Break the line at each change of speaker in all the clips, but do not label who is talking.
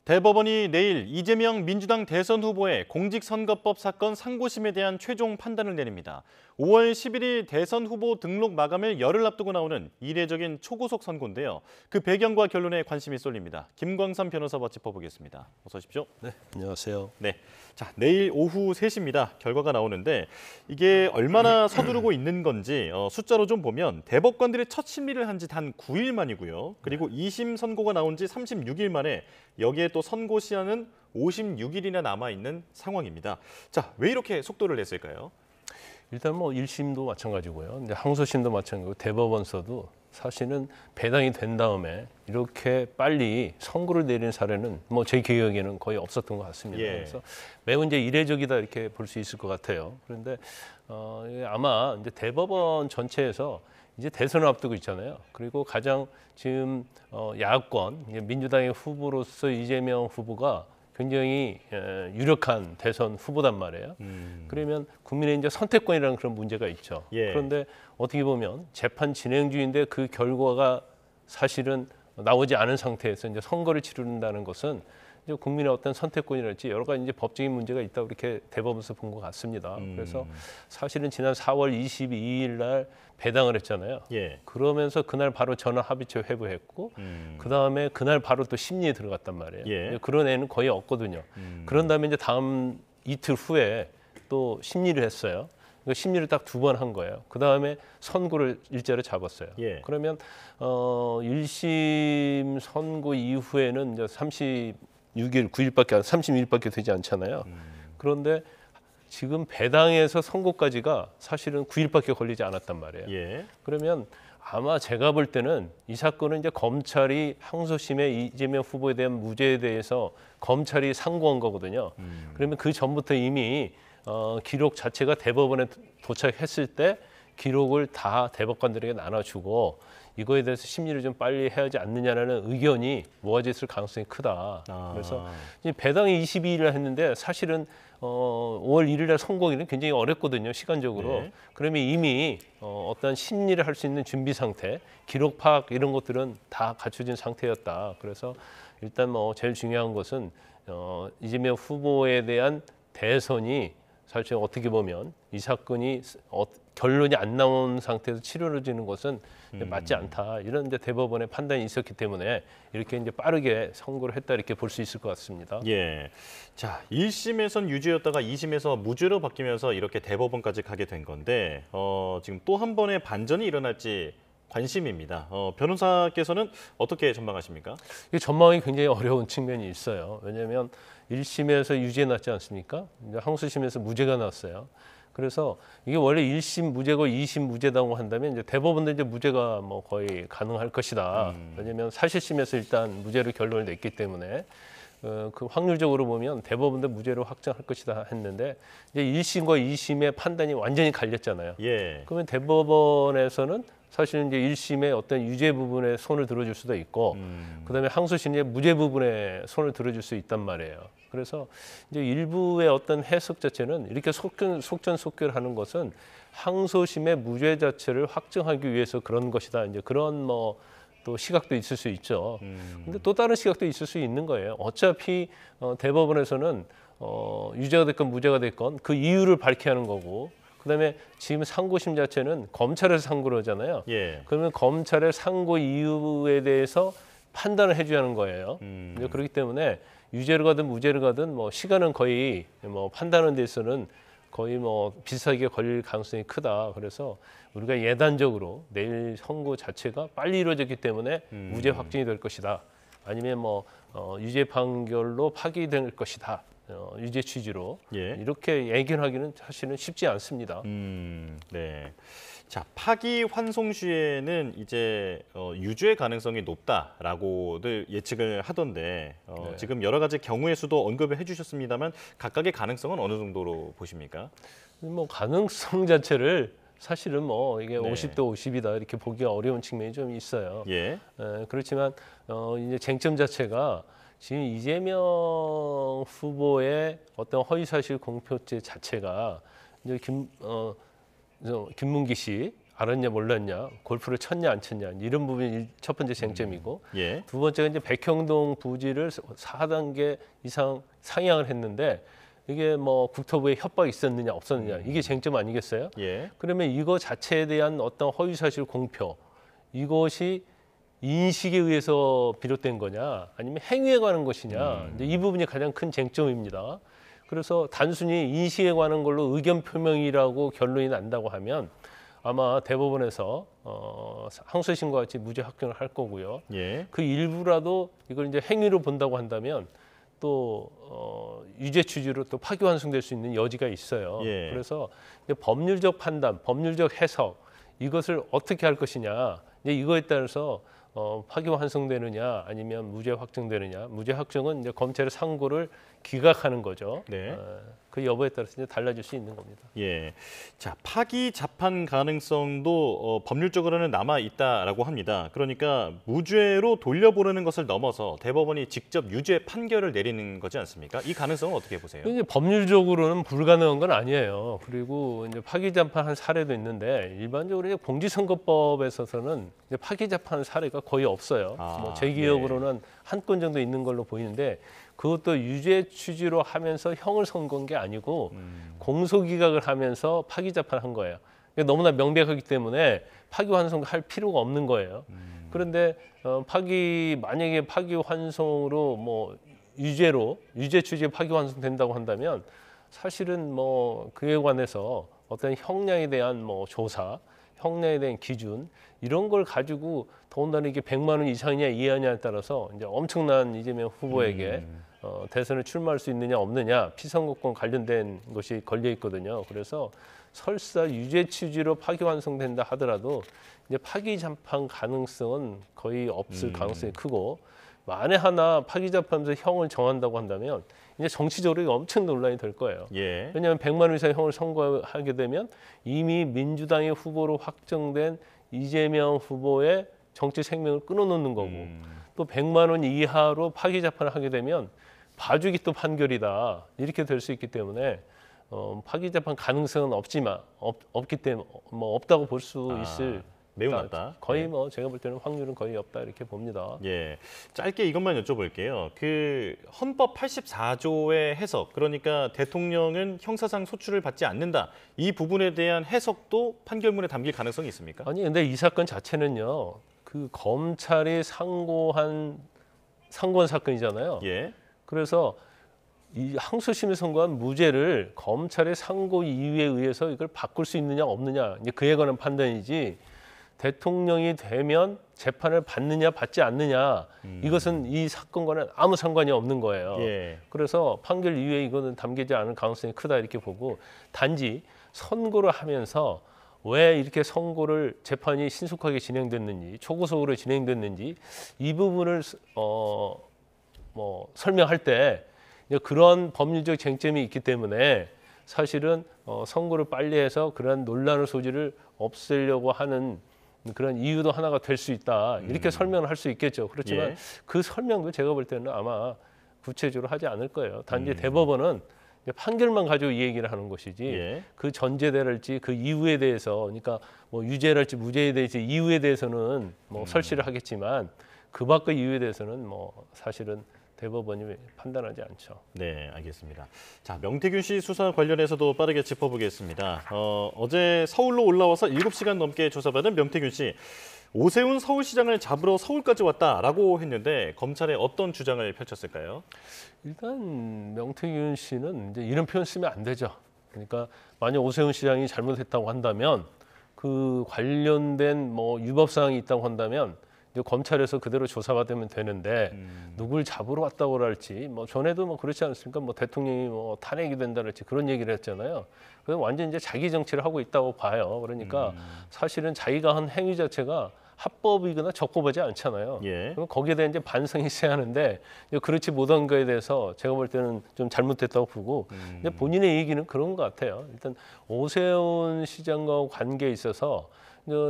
대법원이 내일 이재명 민주당 대선 후보의 공직선거법 사건 상고심에 대한 최종 판단을 내립니다. 5월 11일 대선 후보 등록 마감일 열흘 앞두고 나오는 이례적인 초고속 선고인데요. 그 배경과 결론에 관심이 쏠립니다. 김광삼 변호사와 짚어보겠습니다. 어서 오십시오.
네, 안녕하세요.
네, 자 내일 오후 3시입니다. 결과가 나오는데 이게 얼마나 서두르고 있는 건지 숫자로 좀 보면 대법관들이 첫 심리를 한 지 단 9일 만이고요. 그리고 2심 선고가 나온 지 36일 만에 여기에 또 선고 시한은 56일이나 남아있는 상황입니다. 자, 왜 이렇게 속도를 냈을까요?
일단 뭐 1심도 마찬가지고요. 이제 항소심도 마찬가지고 대법원서도 사실은 배당이 된 다음에 이렇게 빨리 선고를 내린 사례는 뭐 제 기억에는 거의 없었던 것 같습니다.
예.
그래서 매우 이제 이례적이다 이렇게 볼 수 있을 것 같아요. 그런데 이게 아마 이제 대법원 전체에서 이제 대선을 앞두고 있잖아요. 그리고 가장 지금 야권 민주당의 후보로서 이재명 후보가 굉장히 유력한 대선 후보단 말이에요. 그러면 국민의 이제 선택권이라는 그런 문제가 있죠.
예.
그런데 어떻게 보면 재판 진행 중인데 그 결과가 사실은 나오지 않은 상태에서 이제 선거를 치른다는 것은 이제 국민의 어떤 선택권이랄지 여러 가지 이제 법적인 문제가 있다고 이렇게 대법원에서 본 것 같습니다. 그래서 사실은 지난 4월 22일 날 배당을 했잖아요.
예.
그러면서 그날 바로 전원 합의체 회부했고 그 다음에 그날 바로 또 심리에 들어갔단 말이에요.
예.
그런 애는 거의 없거든요. 그런 다음에 이제 다음 이틀 후에 또 심리를 했어요. 그 심리를 딱 2번 한 거예요. 그 다음에 선고를 일자로 잡았어요.
예.
그러면 1심 선고 이후에는 이제 30일밖에 되지 않잖아요. 그런데 지금 배당에서 선고까지가 사실은 9일밖에 걸리지 않았단 말이에요.
예.
그러면 아마 제가 볼 때는 이 사건은 이제 검찰이 항소심에 이재명 후보에 대한 무죄에 대해서 검찰이 상고한 거거든요. 그러면 그 전부터 이미 기록 자체가 대법원에 도착했을 때 기록을 다 대법관들에게 나눠주고 이거에 대해서 심리를 좀 빨리 해야 하지 않느냐라는 의견이 모아져 있을 가능성이 크다. 그래서 이제 배당이 22일을 했는데 사실은 5월 1일 날 선고하기는 굉장히 어렵거든요, 시간적으로.
네.
그러면 이미 어떤 심리를 할 수 있는 준비 상태, 기록 파악 이런 것들은 다 갖춰진 상태였다. 그래서 일단 뭐 제일 중요한 것은 이재명 후보에 대한 대선이 사실 어떻게 보면 이 사건이 결론이 안 나온 상태에서 치러지는 것은 맞지 않다. 이런 이제 대법원의 판단이 있었기 때문에 이렇게 이제 빠르게 선고를 했다 이렇게 볼 수 있을 것 같습니다.
예. 자, 1심에선 유죄였다가 2심에서 무죄로 바뀌면서 이렇게 대법원까지 가게 된 건데 지금 또 한 번의 반전이 일어날지 관심입니다. 변호사께서는 어떻게 전망하십니까?
이 전망이 굉장히 어려운 측면이 있어요. 왜냐하면 1심에서 유죄 났지 않습니까? 이제 항소심에서 무죄가 났어요. 그래서 이게 원래 1심 무죄고 2심 무죄다고 한다면 이제 대법원도 이제 무죄가 뭐 거의 가능할 것이다. 왜냐하면 사실심에서 일단 무죄로 결론을 냈기 때문에 그 확률적으로 보면 대법원도 무죄로 확정할 것이다 했는데 이제 1심과 2심의 판단이 완전히 갈렸잖아요.
예.
그러면 대법원에서는 사실은 이제 1심의 어떤 유죄 부분에 손을 들어줄 수도 있고, 그다음에 항소심의 무죄 부분에 손을 들어줄 수 있단 말이에요. 그래서 이제 일부의 어떤 해석 자체는 이렇게 속전속결하는 것은 항소심의 무죄 자체를 확정하기 위해서 그런 것이다. 이제 그런 뭐 또 시각도 있을 수 있죠. 근데 또 다른 시각도 있을 수 있는 거예요. 어차피 대법원에서는 유죄가 됐건 무죄가 됐건 그 이유를 밝혀야 하는 거고. 그다음에 지금 상고심 자체는 검찰에서 상고를 하잖아요.
예.
그러면 검찰의 상고 이유에 대해서 판단을 해줘야 하는 거예요. 이제 그렇기 때문에 유죄를 가든 무죄를 가든 뭐 시간은 거의 뭐 판단하는 데서는 거의 뭐 비슷하게 걸릴 가능성이 크다. 그래서 우리가 예단적으로 내일 선고 자체가 빨리 이루어졌기 때문에 무죄 확정이 될 것이다. 아니면 뭐 유죄 판결로 파기될 것이다. 유죄 취지로
예.
이렇게 예견하기는 사실은 쉽지 않습니다.
네. 자, 파기환송시에는 이제 유죄 가능성이 높다라고들 예측을 하던데
네.
지금 여러 가지 경우의 수도 언급을 해주셨습니다만 각각의 가능성은 어느 정도로 보십니까?
뭐 가능성 자체를 사실은 뭐 이게
네.
50대 50이다 이렇게 보기가 어려운 측면이 좀 있어요.
예.
그렇지만 이제 쟁점 자체가 지금 이재명 후보의 어떤 허위사실 공표죄 자체가 이제 김문기 씨 알았냐 몰랐냐, 골프를 쳤냐 안 쳤냐 이런 부분이 첫 번째 쟁점이고
예.
두 번째가 이제 백형동 부지를 4단계 이상 상향을 했는데 이게 뭐 국토부에 협박이 있었느냐 없었느냐 이게 쟁점 아니겠어요?
예.
그러면 이거 자체에 대한 어떤 허위사실 공표 이것이 인식에 의해서 비롯된 거냐 아니면 행위에 관한 것이냐 이제 이 부분이 가장 큰 쟁점입니다. 그래서 단순히 인식에 관한 걸로 의견 표명이라고 결론이 난다고 하면 아마 대법원에서 항소심과 같이 무죄 확정을 할 거고요.
예.
그 일부라도 이걸 이제 행위로 본다고 한다면 또 유죄 취지로 또 파기환송될 수 있는 여지가 있어요.
예.
그래서 이제 법률적 판단, 법률적 해석 이것을 어떻게 할 것이냐 이제 이거에 따라서 파기환송되느냐 아니면 무죄 확정되느냐 무죄 확정은 이제 검찰의 상고를 기각하는 거죠.
네.
그 여부에 따라서 이제 달라질 수 있는 겁니다.
예. 자, 파기 재판 가능성도 법률적으로는 남아 있다라고 합니다. 그러니까 무죄로 돌려보내는 것을 넘어서 대법원이 직접 유죄 판결을 내리는 거지 않습니까? 이 가능성은 어떻게 보세요?
이제 법률적으로는 불가능한 건 아니에요. 그리고 이제 파기 재판한 사례도 있는데 일반적으로 이제 공직선거법에서는 이제 파기 재판 사례가 거의 없어요. 뭐 제 기억으로는 한 건 정도 있는 걸로 보이는데 그것도 유죄 취지로 하면서 형을 선고한 게 아니고 공소기각을 하면서 파기 재판한 거예요. 그러니까 너무나 명백하기 때문에 파기환송할 필요가 없는 거예요. 그런데 만약에 파기환송으로 뭐 유죄 취지에 파기환송된다고 한다면 사실은 뭐 그에 관해서 어떤 형량에 대한 뭐 조사, 형량에 대한 기준 이런 걸 가지고 더군다나 이게 100만 원 이상이냐 이하냐에 따라서 이제 엄청난 이재명 후보에게 대선에 출마할 수 있느냐 없느냐 피선거권 관련된 것이 걸려 있거든요. 그래서 설사 유죄 취지로 파기환송된다 하더라도 이제 파기 재판 가능성은 거의 없을 가능성이 크고 만에 하나 파기 재판에서 형을 정한다고 한다면 이제 정치적으로 엄청 논란이 될 거예요.
예.
왜냐하면 100만 원 이상 형을 선고하게 되면 이미 민주당의 후보로 확정된 이재명 후보의 정치 생명을 끊어놓는 거고 또 100만 원 이하로 파기 재판을 하게 되면 봐주기 또 판결이다 이렇게 될 수 있기 때문에 파기 재판 가능성은 없기 때문에 뭐 없다고 볼 수 있을
매우 낮다.
거의 뭐 제가 볼 때는 확률은 거의 없다 이렇게 봅니다.
예, 짧게 이것만 여쭤볼게요. 그 헌법 84조의 해석, 그러니까 대통령은 형사상 소출을 받지 않는다. 이 부분에 대한 해석도 판결문에 담길 가능성이 있습니까?
아니 근데 이 사건 자체는요. 그 검찰이 상고한 사건이잖아요.
예.
그래서 이 항소심에 선고한 무죄를 검찰의 상고 이유에 의해서 이걸 바꿀 수 있느냐 없느냐 이제 그에 관한 판단이지 대통령이 되면 재판을 받느냐 받지 않느냐 이것은 이 사건과는 아무 상관이 없는 거예요.
예.
그래서 판결 이후에 이거는 담기지 않을 가능성이 크다 이렇게 보고 단지 선고를 하면서 왜 이렇게 재판이 신속하게 진행됐는지 초고속으로 진행됐는지 이 부분을 설명할 때 그런 법률적 쟁점이 있기 때문에 사실은 선고를 빨리 해서 그런 논란의 소지를 없애려고 하는 그런 이유도 하나가 될 수 있다 이렇게 설명을 할 수 있겠죠. 그렇지만
예.
그 설명도 제가 볼 때는 아마 구체적으로 하지 않을 거예요. 단지 대법원은 판결만 가지고 이 얘기를 하는 것이지
예.
그 전제대랄지 그 이유에 대해서 그러니까 뭐 유죄랄지 무죄에 대해서 이유에 대해서는 뭐 설시를 하겠지만 그 밖의 이유에 대해서는 뭐 사실은 대법원이 판단하지 않죠.
네, 알겠습니다. 자, 명태균 씨 수사 관련해서도 빠르게 짚어보겠습니다. 어제 서울로 올라와서 7시간 넘게 조사받은 명태균 씨. 오세훈 서울시장을 잡으러 서울까지 왔다라고 했는데 검찰에 어떤 주장을 펼쳤을까요?
일단 명태균 씨는 이제 이런 표현 쓰면 안 되죠. 그러니까 만약 오세훈 시장이 잘못했다고 한다면 그 관련된 뭐 위법 사항이 있다고 한다면 이제 검찰에서 그대로 조사받으면 되는데 누굴 잡으러 왔다고 할지 뭐 전에도 뭐 그렇지 않습니까? 뭐 대통령이 뭐 탄핵이 된다랄지 그런 얘기를 했잖아요. 그래서 완전 이제 자기 정치를 하고 있다고 봐요. 그러니까 사실은 자기가 한 행위 자체가 합법이거나 적법하지 않잖아요.
예.
그럼 거기에 대한 이제 반성이 있어야 하는데 그렇지 못한 거에 대해서 제가 볼 때는 좀 잘못됐다고 보고 근데 본인의 얘기는 그런 것 같아요. 일단 오세훈 시장과 관계에 있어서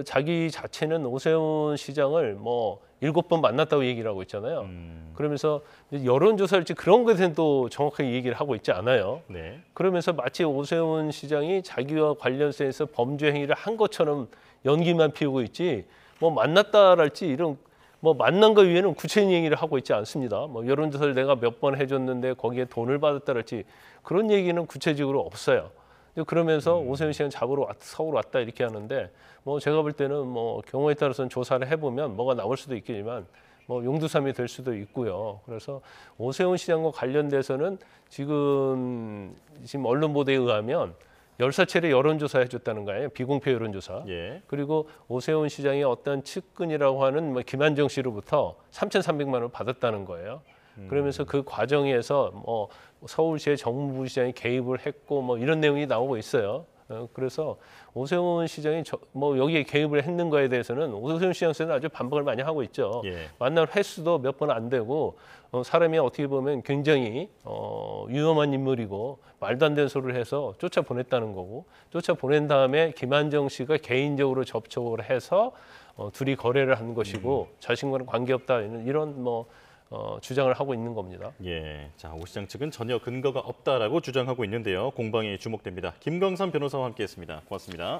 자기 자체는 오세훈 시장을 뭐 7번 만났다고 얘기를 하고 있잖아요. 그러면서 여론조사일지 그런 것에 대해서 또 정확하게 얘기를 하고 있지 않아요.
네.
그러면서 마치 오세훈 시장이 자기와 관련해서 범죄 행위를 한 것처럼 연기만 피우고 있지 뭐 만났다랄지 이런 뭐 만난 거 위에는 구체적인 얘기를 하고 있지 않습니다. 뭐 여론조사를 내가 몇 번 해줬는데 거기에 돈을 받았다랄지 그런 얘기는 구체적으로 없어요. 그러면서 오세훈 시장 잡으러 서울 왔다 이렇게 하는데 뭐 제가 볼 때는 뭐 경우에 따라서는 조사를 해보면 뭐가 나올 수도 있겠지만 뭐 용두삼이 될 수도 있고요. 그래서 오세훈 시장과 관련돼서는 지금 언론 보도에 의하면 14차례 여론조사 해줬다는 거예요. 비공표 여론조사.
예.
그리고 오세훈 시장의 어떤 측근이라고 하는 뭐 김한정 씨로부터 3,300만 원을 받았다는 거예요. 그러면서 그 과정에서 뭐 서울시의 정무부시장이 개입을 했고 뭐 이런 내용이 나오고 있어요. 그래서 오세훈 시장이 뭐 여기에 개입을 했는 거에 대해서는 오세훈 시장에서는 아주 반박을 많이 하고 있죠.
예.
만날 횟수도 몇 번 안 되고 사람이 어떻게 보면 굉장히 위험한 인물이고 말도 안 되는 소리를 해서 쫓아보냈다는 거고 쫓아보낸 다음에 김한정 씨가 개인적으로 접촉을 해서 둘이 거래를 한 것이고 자신과는 관계없다 이런 뭐 주장을 하고 있는 겁니다.
예, 자, 오 시장 측은 전혀 근거가 없다라고 주장하고 있는데요. 공방이 주목됩니다. 김광삼 변호사와 함께했습니다. 고맙습니다.